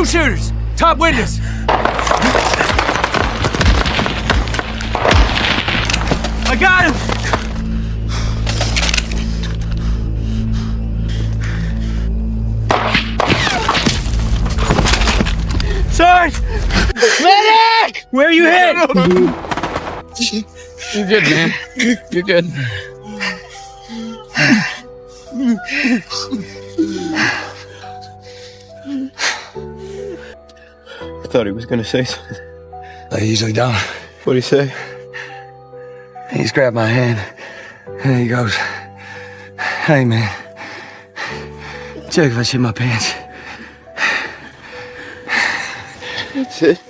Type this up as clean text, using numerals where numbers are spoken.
Two shooters! Top windows! I got him! Sarge! Medic! Where are you hit? You're good, man. You're good. I thought he was gonna say something. I usually don't. What'd he say? He just grabbed my hand and he goes, "Hey, man, check if I shit my pants." That's it.